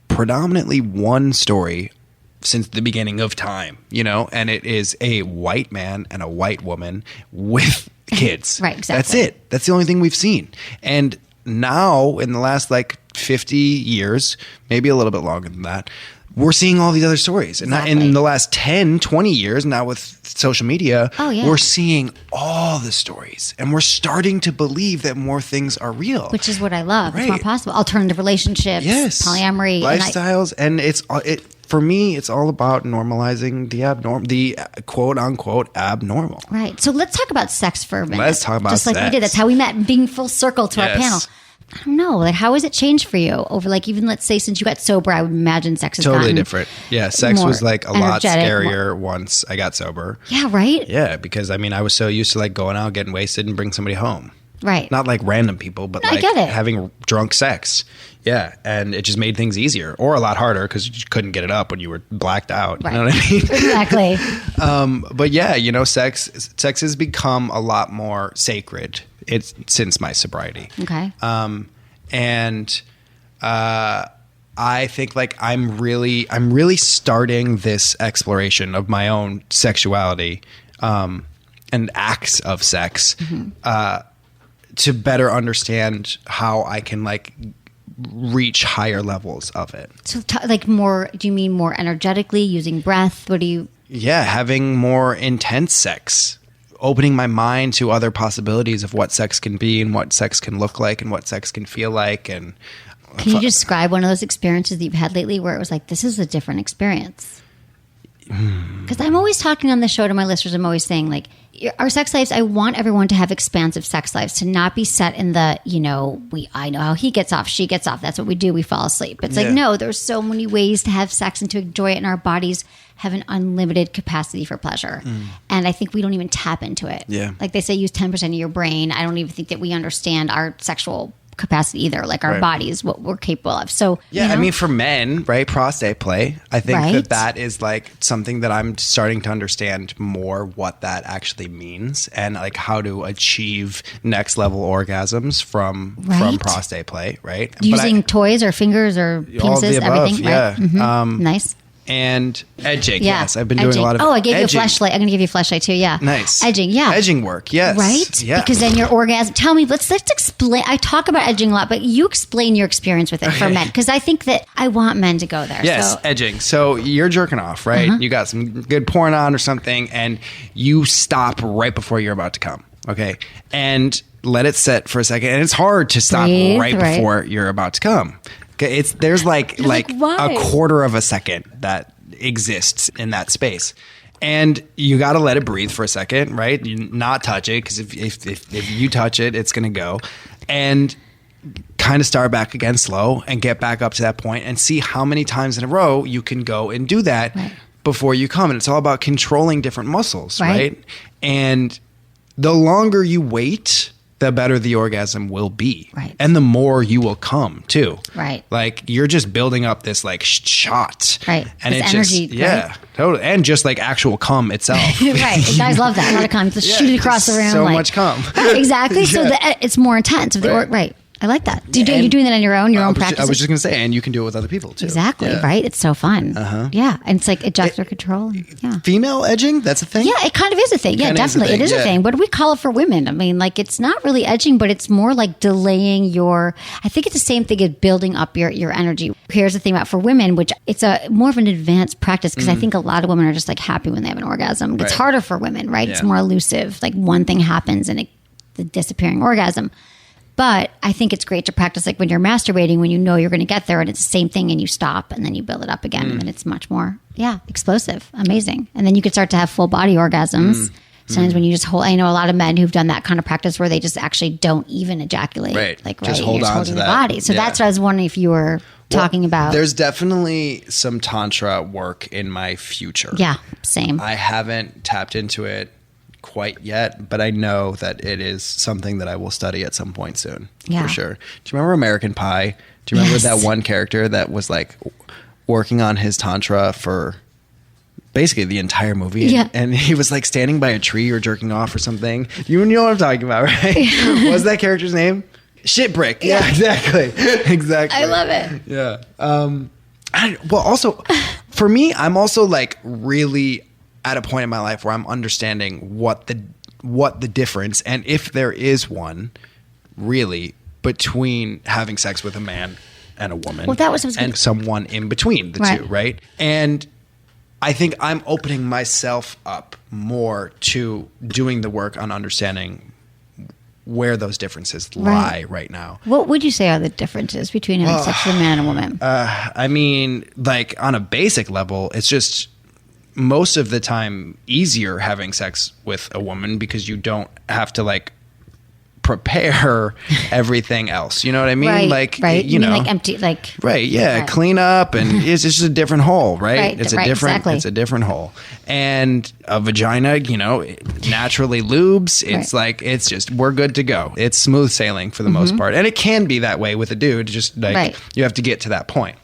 predominantly one story since the beginning of time, you know, and it is a white man and a white woman with kids. Right, exactly. That's it. That's the only thing we've seen. And now, in the last like 50 years, maybe a little bit longer than that, we're seeing all these other stories. And in the last 10, 20 years, now with social media, we're seeing all the stories. And we're starting to believe that more things are real. Which is what I love. Right. It's more possible. Alternative relationships, polyamory. Lifestyles. And for me, it's all about normalizing the quote unquote abnormal. Right. So let's talk about sex for a minute. Let's talk about Just like we did. That's how we met, being full circle to our panel. I don't know. Like, how has it changed for you over, like, even let's say since you got sober? I would imagine sex has totally gotten different. Yeah, sex was like a lot scarier once I got sober. Yeah, right. Yeah, because I mean, I was so used to like going out, getting wasted, and bring somebody home. Right. Not like random people, but like having drunk sex. Yeah, and it just made things easier or a lot harder because you couldn't get it up when you were blacked out. Right. You know what I mean? Exactly. But yeah, you know, sex has become a lot more sacred. It's since my sobriety. Okay. And I think like I'm really starting this exploration of my own sexuality and acts of sex to better understand how I can like reach higher levels of it. So like more, do you mean more energetically using breath? What do you? Yeah, having more intense sex. Opening my mind to other possibilities of what sex can be and what sex can look like and what sex can feel like. And can you describe one of those experiences that you've had lately where it was like, this is a different experience? Because I'm always talking on the show to my listeners. I'm always saying, like, our sex lives, I want everyone to have expansive sex lives, to not be set in the, you know, I know how he gets off, she gets off. That's what we do. We fall asleep. It's like, no, there's so many ways to have sex and to enjoy it, and our bodies have an unlimited capacity for pleasure. And I think we don't even tap into it. Yeah. Like they say, use 10% of your brain. I don't even think that we understand our sexual capacity either, like our bodies, what we're capable of. So yeah, you know? I mean, for men, right, prostate play, I think that is like something that I'm starting to understand more what that actually means and like how to achieve next level orgasms from prostate play, right? Using toys or fingers or penises, everything, yeah. Right? Nice. And edging, yes. I've been doing edging. a lot of I gave edging. you a flashlight. I'm going to give you a flashlight too, yeah. Nice. Edging, yeah. Edging work, yes. Right? Yeah. Because then your orgasm, tell me, let's explain. I talk about edging a lot, but you explain your experience with it for men, because I think that I want men to go there. Yes, so. Edging. So you're jerking off, right? You got some good porn on or something, and you stop right before you're about to come, okay? And let it set for a second. And it's hard to stop right before you're about to come. Okay, there's like a quarter of a second that exists in that space, and you got to let it breathe for a second, right? You not touch it, because if you touch it, it's going to go, and kind of start back again slow and get back up to that point and see how many times in a row you can go and do that before you come. And it's all about controlling different muscles, right? And the longer you wait, the better the orgasm will be. Right. And the more you will come too. Right. Like you're just building up this like shot. Right. And it's it's energy. just, yeah, totally. And just like actual cum itself. Right. Guys love that. A lot of cum. Just shoot it across the room. So much cum. Right, exactly. So it's more intense. Right. I like that. You're doing that on your own practice? I was just going to say, and you can do it with other people too. Exactly, right? It's so fun. Yeah, and it's like ejacular control. Yeah. Female edging, that's a thing? Yeah, it kind of is a thing. Yeah, definitely. It is a thing. What do we call it for women? I mean, like, it's not really edging, but it's more like delaying I think it's the same thing as building up your energy. Here's the thing about for women, which it's more of an advanced practice, because I think a lot of women are just like happy when they have an orgasm. It's harder for women, right? Yeah. It's more elusive. Like one thing happens and the disappearing orgasm. But I think it's great to practice like when you're masturbating, when you know you're going to get there, and it's the same thing, and you stop and then you build it up again, and then it's much more, explosive, amazing. And then you can start to have full body orgasms. Sometimes when you just hold, I know a lot of men who've done that kind of practice where they just actually don't even ejaculate. Right. Like, just right, hold you're on holding to the that body. So that's what I was wondering if you were. talking about. There's definitely some Tantra work in my future. Yeah, same. I haven't tapped into it quite yet, but I know that it is something that I will study at some point soon. Yeah. For sure. Do you remember American Pie? Do you remember that one character that was like working on his Tantra for basically the entire movie? Yeah. And he was like standing by a tree or jerking off or something. You know what I'm talking about, right? What was that character's name? Shitbrick. Yeah, exactly. Exactly. I love it. Yeah. Well, also, for me, I'm also like really at a point in my life where I'm understanding what the difference, and if there is one, really, between having sex with a man and a woman, Well, that was and someone in between the two, right? And I think I'm opening myself up more to doing the work on understanding where those differences lie right now. What would you say are the differences between having sex with a man and a woman? I mean, like on a basic level, it's just most of the time easier having sex with a woman because you don't have to like prepare everything else. You know what I mean? Right, like, right. you know, mean like empty, like right. Yeah. Right. Clean up. And it's just a different hole, right? Right, It's a right, different, exactly. it's a different hole. And a vagina, you know, it naturally lubes. It's like, it's just, we're good to go. It's smooth sailing for the most part. And it can be that way with a dude, just like you have to get to that point.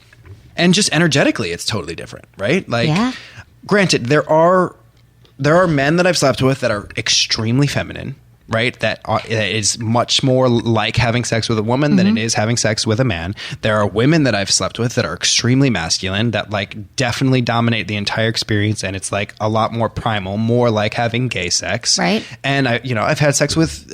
And just energetically, it's totally different, right? Like, granted, there are men that I've slept with that are extremely feminine, right? That is much more like having sex with a woman than it is having sex with a man. There are women that I've slept with that are extremely masculine, that like definitely dominate the entire experience, and it's like a lot more primal, more like having gay sex. Right. And I've had sex with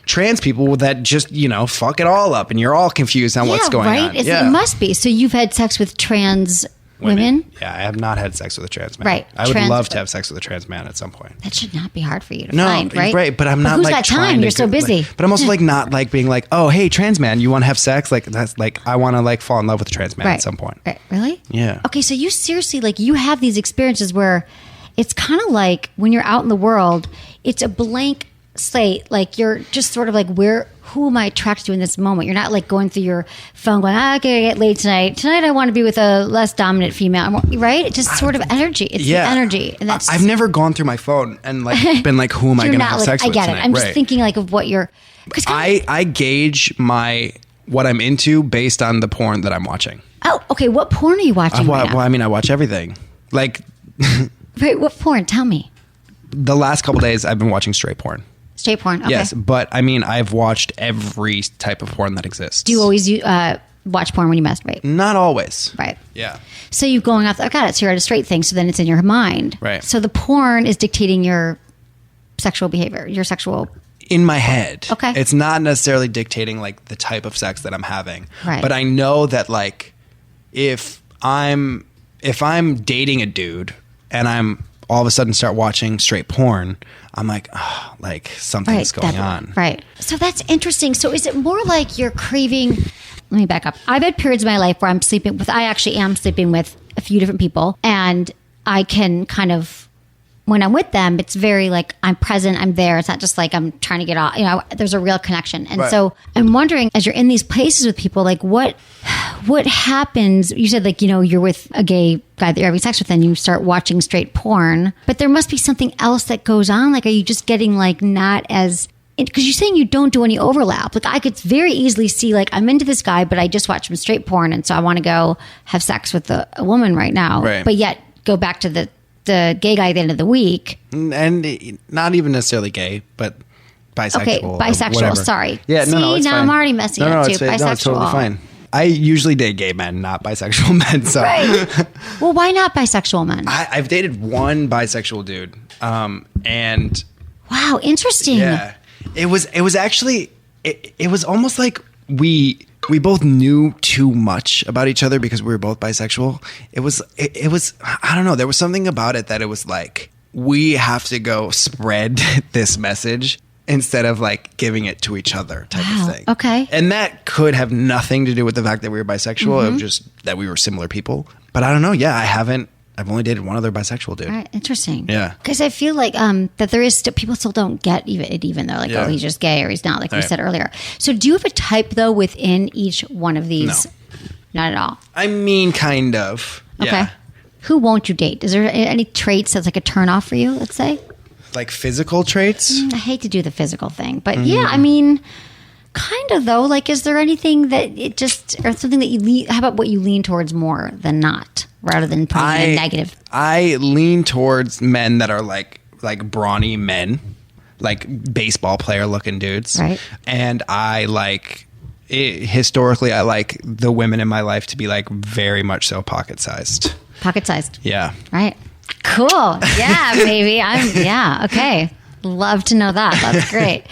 trans people that just, fuck it all up, and you're all confused on what's going on. It must be. So you've had sex with trans women? Yeah, I have not had sex with a trans man. Right. I would love to have sex with a trans man at some point. That should not be hard for you to find, right? Right, but I'm not who's like got trying time? to You're so busy. but I'm also like not like being like, oh, hey, trans man, you want to have sex? Like that's like I want to like fall in love with a trans man at some point. Right. Really? Yeah. Okay, so you seriously like you have these experiences where it's kind of like when you're out in the world, it's a blank slate. Like you're just sort of like who am I attracted to in this moment? You're not like going through your phone going, I gotta get laid tonight. Tonight I want to be with a less dominant female, right? It's just sort of energy. It's the energy. And that's I've never gone through my phone and like been like, who am I going to have sex with I get tonight? it. I'm just thinking like of what you're. I gauge what I'm into based on the porn that I'm watching. Oh, okay. What porn are you watching right now? Well, I mean, I watch everything. Like, right, what porn? Tell me. The last couple days, I've been watching straight porn. Straight porn, okay. Yes, but I mean, I've watched every type of porn that exists. Do you always watch porn when you masturbate? Not always. Right. Yeah. So you're going off, I got it, so you're at a straight thing, so then it's in your mind. Right. So the porn is dictating your sexual behavior, your sexual... In my head. Okay. It's not necessarily dictating like the type of sex that I'm having. Right. But I know that like if I'm dating a dude and I'm all of a sudden start watching straight porn, I'm like, oh, like something's going on. Right. So that's interesting. So is it more like you're craving... Let me back up. I've had periods in my life where I actually am sleeping with a few different people, and I can kind of, when I'm with them, it's very like I'm present, I'm there. It's not just like I'm trying to get off, there's a real connection. And so I'm wondering, as you're in these places with people, like what happens? You said like, you're with a gay guy that you're having sex with and you start watching straight porn, but there must be something else that goes on. Like, are you just getting like not as... Because you're saying you don't do any overlap. Like I could very easily see like I'm into this guy, but I just watched some straight porn, and so I want to go have sex with a woman right now. Right. But yet go back to the gay guy at the end of the week. And not even necessarily gay, but bisexual. Okay, bisexual. Whatever. Sorry. Yeah, See, no, it's now fine. I'm already messing up too. Bisexual. No, it's totally fine. I usually date gay men, not bisexual men. So, right. Well, why not bisexual men? I've dated one bisexual dude, and wow, interesting. Yeah. It was actually it was almost like we both knew too much about each other because we were both bisexual. It was I don't know, there was something about it that it was like we have to go spread this message instead of like giving it to each other type of thing. Okay. And that could have nothing to do with the fact that we were bisexual, it was just that we were similar people. But I don't know, I've only dated one other bisexual dude. All right, interesting. Yeah. Because I feel like that there is people still don't get even. They're like, oh, he's just gay or he's not, like we said earlier. So do you have a type, though, within each one of these? Not at all. I mean, kind of. Okay. Yeah. Who won't you date? Is there any traits that's like a turn off for you, let's say? Like physical traits? I hate to do the physical thing, but yeah, I mean, kind of though. Like, is there anything that it just, or something that you lean, how about what you lean towards more than not, rather than putting in a negative? I lean towards men that are like brawny men, like baseball player looking dudes. Right. And I like, historically, I like the women in my life to be like very much so pocket sized. Pocket sized. Yeah. Right. Cool. Yeah, baby. Yeah. Okay. Love to know that. That's great.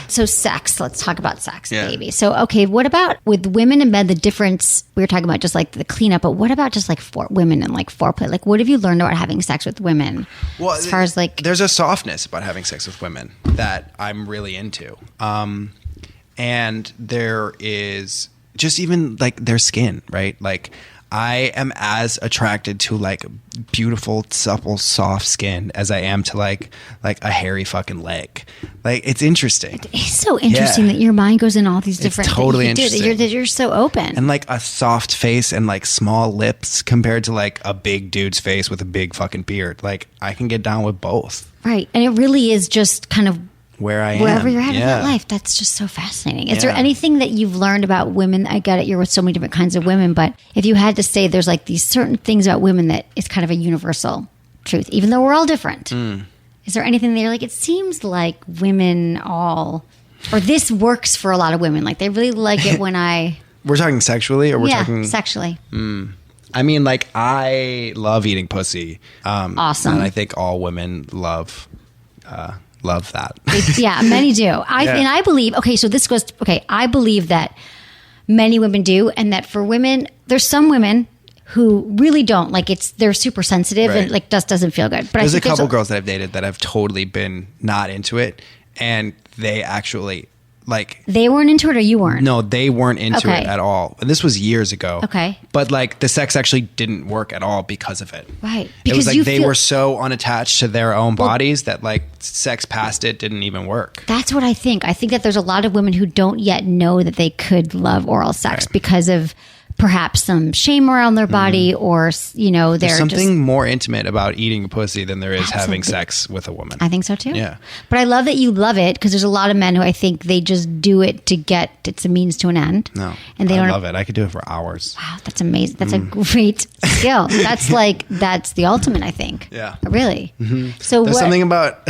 So sex. Let's talk about sex, baby. So, okay. What about with women and men, the difference? We were talking about just like the cleanup, but what about just like for women and like foreplay? Like, what have you learned about having sex with women? Well, as far as like, there's a softness about having sex with women that I'm really into. And there is just even like their skin, right? Like, I am as attracted to like beautiful, supple, soft skin as I am to like a hairy fucking leg. Like, it's interesting. It's so interesting that your mind goes in all these different it's totally things. interesting. You're so open. And like a soft face and like small lips compared to like a big dude's face with a big fucking beard. Like, I can get down with both. Right. And it really is just kind of wherever you're at in that life. That's just so fascinating. Is there anything that you've learned about women? I get it, you're with so many different kinds of women, but if you had to say there's like these certain things about women that is kind of a universal truth, even though we're all different. Is there anything that you're like, it seems like women all, or this works for a lot of women, like they really like it when I... We're talking sexually, or we're talking... sexually. I mean, like, I love eating pussy. Awesome. And I think all women love that. Yeah, many do. And I believe, I believe that many women do, and that for women, there's some women who really don't. Like, they're super sensitive and like just doesn't feel good. But there's a couple girls that I've dated that have totally been not into it, and they actually like... They weren't into it, or you weren't? No, they weren't into it at all. And this was years ago. Okay. But like the sex actually didn't work at all because of it. Right. Because it was like they were so unattached to their own bodies that like sex past it didn't even work. That's what I think. I think that there's a lot of women who don't yet know that they could love oral sex because of perhaps some shame around their body, or, you know, there's something more intimate about eating a pussy than there is having sex with a woman. I think so too. Yeah. But I love that you love it, because there's a lot of men who I think they just do it to get, it's a means to an end. No. And they I love it. I could do it for hours. Wow, that's amazing. That's a great skill. That's the ultimate, I think. Yeah. Really. So there's something about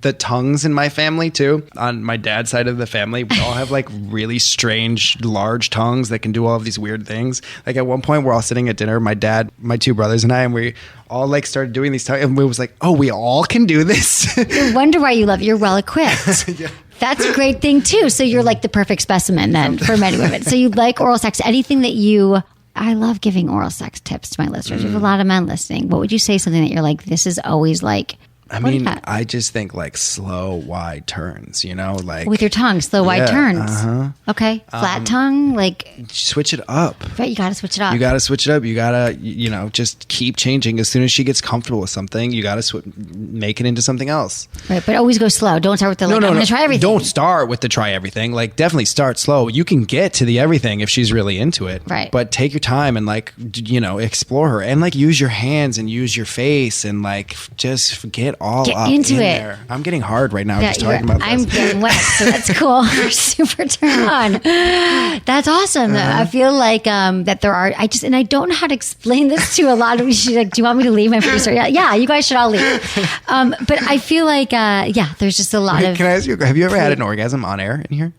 the tongues in my family too. On my dad's side of the family, we all have like really strange, large tongues that can do all of these weird things. Like at one point, we're all sitting at dinner, my dad, my two brothers, and I, and we all like started doing these tongues, and we was like, oh, we all can do this. No wonder why you love it. You're well equipped. Yeah. That's a great thing too. So you're like the perfect specimen then for many women. So you like oral sex. Anything that I love giving oral sex tips to my listeners. There's a lot of men listening. What would you say, something that you're like, this is always like... I mean, I just think like slow, wide turns, you know, like with your tongue, slow, wide turns. Okay. Flat tongue, like switch it up. Right. You got to switch it up. You got to switch it up. You got to, you know, just keep changing. As soon as she gets comfortable with something, you got to make it into something else. Right. But always go slow. Don't start with the, I'm going to try everything. Don't start with the try everything. Like, definitely start slow. You can get to the everything if she's really into it. Right. But take your time and like, you know, explore her, and like use your hands and use your face, and like just get all get up into in it. There. I'm getting hard right now just talking about this. I'm getting wet, so that's cool. We're super turned on. That's awesome. I feel like that there are. I don't know how to explain this to a lot of. She's like, "Do you want me to leave?" My producer, yeah, you guys should all leave. But I feel like, there's just a lot of. Can I ask you? Have you ever had an orgasm on air in here?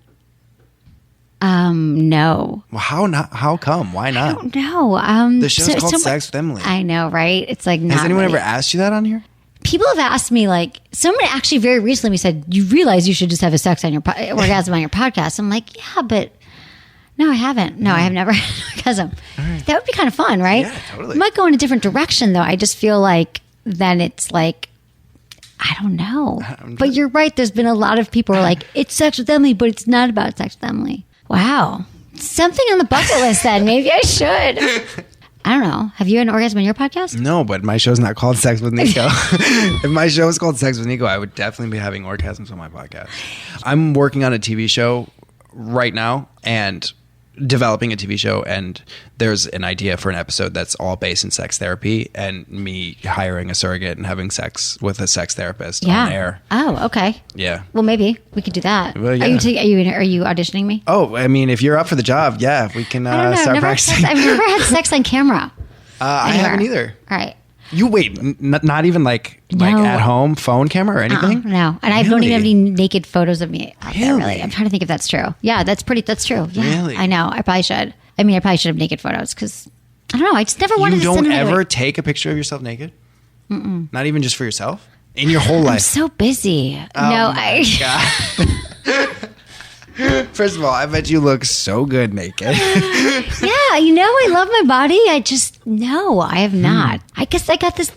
No. Well, how not? How come? Why not? I don't know. The show's called Sex with Emily. I know, right? It's like not. Has anyone ever asked you that on here? People have asked me, like, someone actually very recently said, you realize you should just have a sex on your orgasm on your podcast. I'm like, yeah, but no, I haven't. No, I have never had an orgasm. Right. That would be kind of fun, right? Yeah, totally. It might go in a different direction, though. I just feel like then it's like, I don't know. But you're right. There's been a lot of people who are like, it's Sex with Emily, but it's not about Sex with Emily. Wow. Something on the bucket list then. Maybe I should. I don't know. Have you had an orgasm on your podcast? No, but my show's not called Sex with Nico. If my show was called Sex with Nico, I would definitely be having orgasms on my podcast. I'm working on a TV show right now, and developing a TV show, and there's an idea for an episode that's all based in sex therapy, and me hiring a surrogate and having sex with a sex therapist on air. Oh, okay. Yeah. Well, maybe we could do that. Well, yeah. Are you auditioning me? Oh, I mean, if you're up for the job, yeah, we can I don't know. start practicing. I've never had sex on camera. I haven't either. All right. You wait, not even like at home phone camera or anything? No. And I don't even have any naked photos of me out there, really. I'm trying to think if that's true. Yeah, that's true. Yeah, Really? I know. I probably should. I mean, I probably should have naked photos because I don't know. I just never wanted to send You them don't ever away. take a picture of yourself naked? Mm-mm. Not even just for yourself? In your whole I'm life? so busy. God. First of all, I bet you look so good naked. Yeah, I love my body. I have not. I guess I got this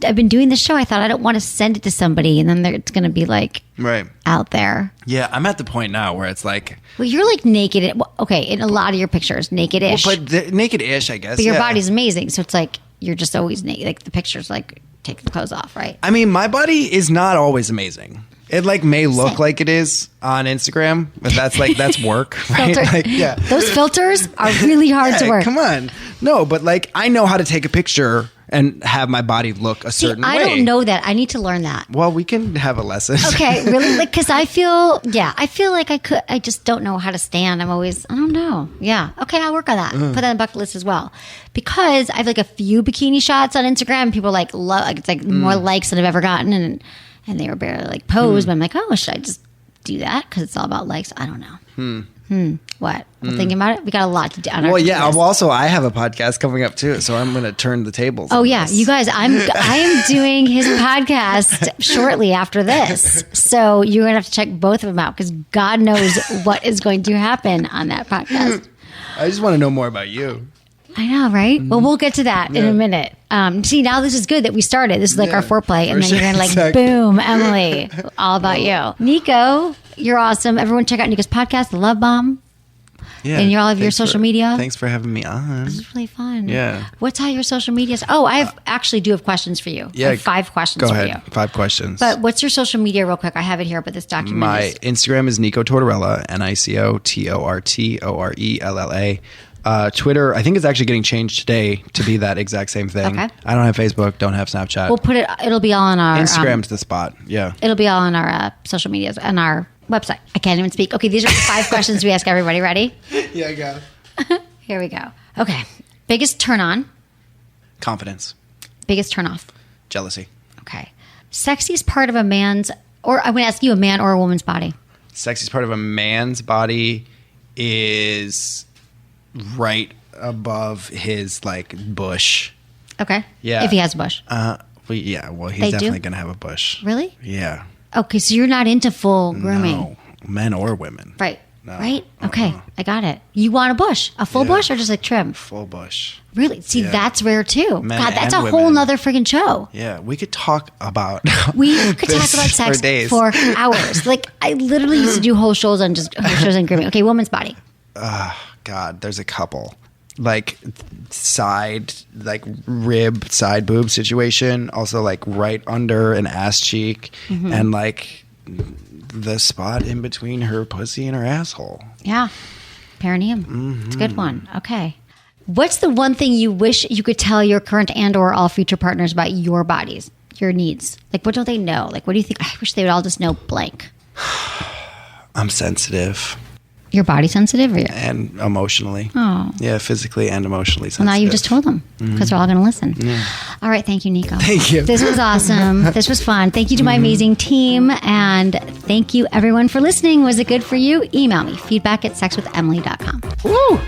I've been doing this show. I thought I don't want to send it to somebody and then it's going to be like Right. out there. Yeah, I'm at the point now where it's like... Well, you're like naked. In a lot of your pictures, naked-ish. Well, but naked-ish, I guess. But your body's amazing. So it's like, you're just always naked. Like the pictures, like take the clothes off, right? I mean, my body is not always amazing. It like may look Same. like it is on Instagram, but that's work, right? Filter. Like, yeah. Those filters are really hard to work. Come on. No, but like I know how to take a picture and have my body look a certain way. I don't know that. I need to learn that. Well, we can have a lesson. Okay, really? Like, because I feel like I just don't know how to stand. I don't know. Yeah. Okay, I'll work on that. Put that on the bucket list as well. Because I have like a few bikini shots on Instagram. People like love, it's like more likes than I've ever gotten. And they were barely like posed. But I'm like, oh, should I just do that? Because it's all about likes. I don't know. What? I'm thinking about it. We got a lot to do. On our yeah. list. Also, I have a podcast coming up too, so I'm going to turn the tables. Oh on yeah, this. you guys, I am doing his podcast shortly after this, so you're gonna have to check both of them out because God knows what is going to happen on that podcast. I just want to know more about you. I know, right? Well, we'll get to that in a minute. See, now this is good that we started. This is like our foreplay, and then you're gonna like, Exactly. Boom, Emily, all about you, Nico. You're awesome. Everyone, check out Nico's podcast, The Love Bomb. Yeah. And all of your thanks social media? Thanks for having me on. This is really fun. Yeah. What's all your social medias? Oh, I actually do have questions for you. Yeah. I have 5 questions Go for ahead. you. 5 questions. But what's your social media real quick? I have it here, but this document My is... Instagram is Nico Tortorella, NicoTortorella. Twitter, I think it's actually getting changed today to be that exact same thing. Okay. I don't have Facebook, don't have Snapchat. We'll put it... It'll be all on our... Instagram's the spot. Yeah. it'll be all on our social medias and our website. I can't even speak. Okay, these are the 5 questions we ask everybody. Ready? Yeah, I got it. Here we go. Okay. Biggest turn on. Confidence. Biggest turn off. Jealousy. Okay. Sexiest part of a man's... Or I'm going to ask you a man or a woman's body. Sexiest part of a man's body is right above his like bush. Okay. Yeah. If he has a bush. Well, he's They do? definitely going to have a bush. Really? Yeah. Okay, so you're not into full grooming. No, men or women. Right. No. Right? Okay, I got it. You want a bush? A full bush or just like trim? Full bush. Really? See, that's rare too. Men God, that's and a whole women. nother freaking show. Yeah, we could talk about We could talk this about sex for days. for hours. Like, I literally used to do whole shows on grooming. Okay, woman's body. God, there's a couple. Like side, like rib, side boob situation. Also like right under an ass cheek. Mm-hmm. And like the spot in between her pussy and her asshole. Yeah. Perineum. It's a good one. Okay. What's the one thing you wish you could tell your current and or all future partners about your bodies, your needs? Like, what don't they know? Like, what do you think? I wish they would all just know blank. I'm sensitive Your body sensitive? Or and emotionally. Oh. Yeah, physically and emotionally sensitive. Well, now you've just told them because they're all going to listen. All right. Thank you, Nico. Thank you. This was awesome. This was fun. Thank you to my amazing team. And thank you, everyone, for listening. Was it good for you? Email me, feedback@sexwithemily.com. Woo!